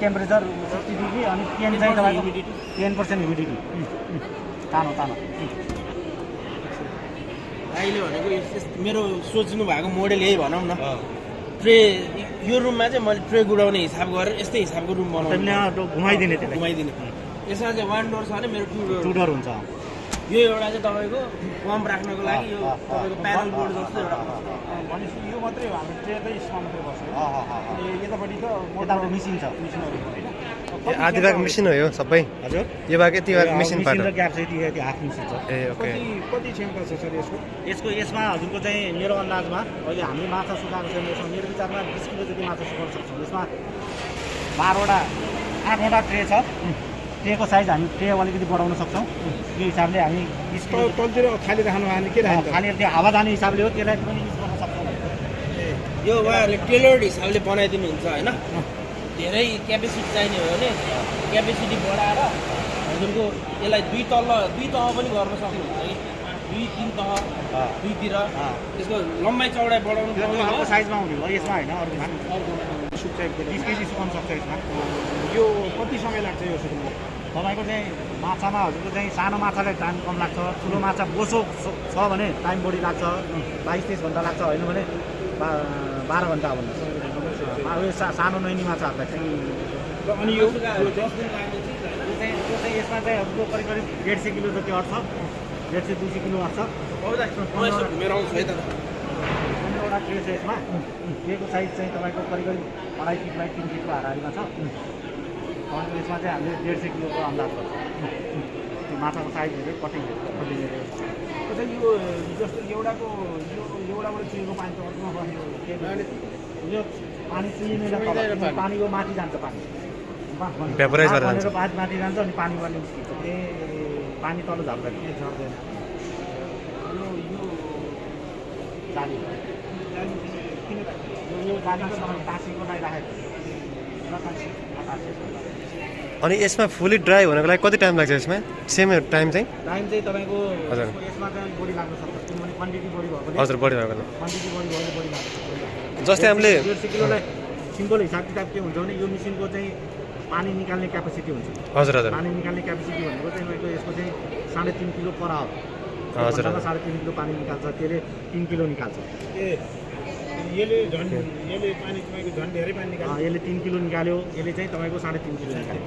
temperature 60 degree अनि 10 चाहिँ तपाईँको 10% ह्युमिडिटी तानो तानो अहिले भनेको मेरो सोच्नु भएको मोडेल यही भनौँ न ट्रे यो रुममा चाहिँ मैले ट्रे गुडाउने हिसाब गरेर यस्तै हिसाबको रुम बनाउनु घुमाइदिने त्यसलाई घुमाइदिने यसमा चाहिँ 1 डोर छ भने मेरो 2 डोर हुन्छ यो एउटा चाहिँ तपाईँको पम्प राख्नको लागि यो तपाईँको प्यानल बोर्ड जस्तो एउटा भनेपछि यो मात्रै हो हाम्रो ट्रे चाहिँ यसमा मात्रै बस्छ यतापट्टि त यताबाट मिसिन छ मिसिनहरू होइन आधी भाग मिसिन हो यो सबै हजुर यो भाग यति भाग मिसिन र ग्याप चाहिँ यति हाफ मिसिन छ ए ओके कति क्षमता छ सर यसमा हजुरको चाहिँ मेरो अन्दाजमा अहिले हामीले माछा सुकाएको छैन यसमा मेरो विचारमा 20 किलो जति माछा सुकाउन सक्छौँ यसमा 12वटा 8वटा ट्रे छ ट्रेको साइज हामी ट्रे अलिकति बढाउन सक्छौँ त्यो हिसाबले हामी 20 किलो तलतिर खाली राख्नु भने के राख्नु खाली त्यो हावा जाने हिसाबले हो त्यसलाई पनि युज गर्न सक्छौँ यो उहाँहरूले टेलर्ड हिसाबले बनाइदिनुहुन्छ होइन धेरै क्यापेसिटी चाहिने हो भने क्यापेसिटी बढाएर हजुरको यसलाई दुई तह पनि गर्न सक्नुहुन्छ कि 2-3 तह दुईतिर त्यसको लम्बाइ चौडाइ बढाउनु अर्को साइजमा आउने हो यसमा होइन अर्कोमा सुक्छ 20 केजी सुकाउन सक्छ यसमा यो कति समय लाग्छ यो सुक्नु तपाईँको चाहिँ माछामा हजुरको चाहिँ सानो माछालाई टाइम कम लाग्छ ठुलो माछा बोसो छ भने टाइम बढी लाग्छ 22-23 घन्टा लाग्छ होइन भने 12 घन्टा भन्नु सानो नैनी माछाहरूलाई चाहिँ अनि यो चाहिँ यसमा चाहिँ हजुरको करिब 150 किलो जति अट्छ 150-200 किलो अट्छ मेरो आउँछ है त 15वटा ट्रे छ यसमा ट्रेको साइज चाहिँ तपाईँको करिब 2.5 फिट बाई 3 फिटको हाराहारीमा छ तपाईँको यसमा चाहिँ हामीले 150 किलोको अन्दाज गर्छ त्यो माछाको साइज हेरेर कटिङ हेरेर यो जस्तो एउटाको एउटाबाट चुहेको पानी त अर्कोमा बस्ने यो पानी चुहिने पानीको माथि जान्छ पानी भेपराइज गरेर भनेर माथि जान्छ अनि पानी बढ्ने निस्किन्छ पानी तल झर्दैन झर्दैन यो जाली यो जाली चाहिँ टाँसीको लागि राखेको अनि यसमा फुल्ली ड्राई हुनको लागि कति टाइम लाग्छ यसमा सेम टाइम चाहिँ तपाईँको हजुर यसमा चाहिँ बढी लाग्न सक्छ किनभने क्वान्टिटी बढी भएको हजुर बढी भएको क्वान्टिटी बढी लाग्छ जस्तै हामीले 150 किलोलाई सिम्पल हिसाब किताब के हुन्छ भने यो मेसिनको चाहिँ पानी निकाल्ने क्यापेसिटी हुन्छ हजुर हजुर पानी निकाल्ने क्यापेसिटी भनेको चाहिँ तपाईँको यसको चाहिँ 3.5 किलो पर आवर हजुर 3.5 किलो पानी निकाल्छ त्यसले 3 किलो निकाल्छ यसले पानी तपाईँको झन् धेरै पानी निकाल्छ यसले 3 किलो निकाल्यो यसले चाहिँ तपाईँको 3.5 किलो निकाल्यो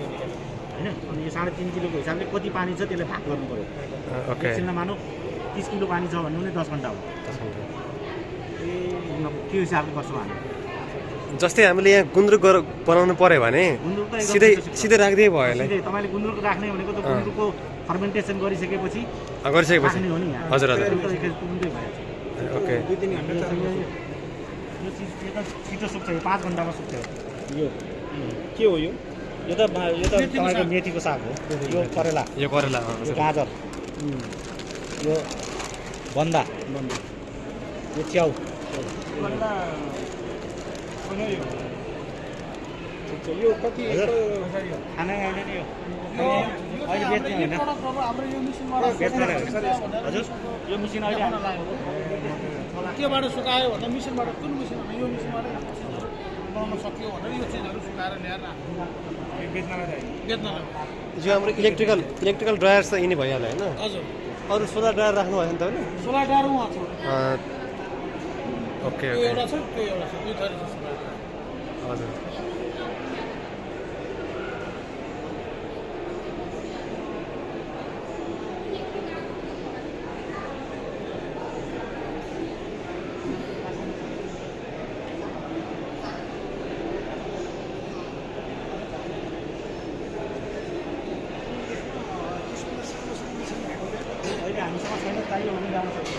होइन अनि यो 3.5 किलोको हिसाबले कति पानी छ त्यसलाई भाग गर्नु पऱ्यो ओके एकछिनमा मानौ 30 किलो पानी छ भन्नु भने 10 घन्टा हो त्यो हिसाबले गर्छौँ हामी जस्तै हामीले यहाँ गुन्द्रुक बनाउनु पर्यो भने सिधै राख्दै भयो यसलाई तपाईँले गुन्द्रुक राख्ने भनेको त गुन्द्रुकको फर्मेन्टेसन गरिसकेपछि गरिसकेपछि हो नि हजुर हजुर ओके 2-3 घन्टा यो चिज यो त छिटो सुक्छ यो 5 घन्टामा सुक्छ यो के हो यो तपाईँको मेथीको साग हो यो करेला यो गाजर यो बन्दा यो च्याउ यो कति खाना अहिले नै अहिले बेच्ने होइन हजुर यो मिसिन अहिले केबाट सुकायो भन्दा मिसिनबाट कुन मिसिन यो मिसिनबाट बनाउन सक्यो भनेर यो चिजहरू सुकाएर ल्याएर बेच्नलाई जो हाम्रो इलेक्ट्रिकल ड्रायर्स त यिनी भइहाल्यो होइन हजुर अरू सोलर ड्रायर राख्नु भयो नि त होइन सोलर ड्रायर उहाँ छ ओके त्यो एउटा छ त्यो एउटा छ दुई थरी छ सोलर हजुर हामीसँग छैन चाहियो भने ल्याउन सक्छ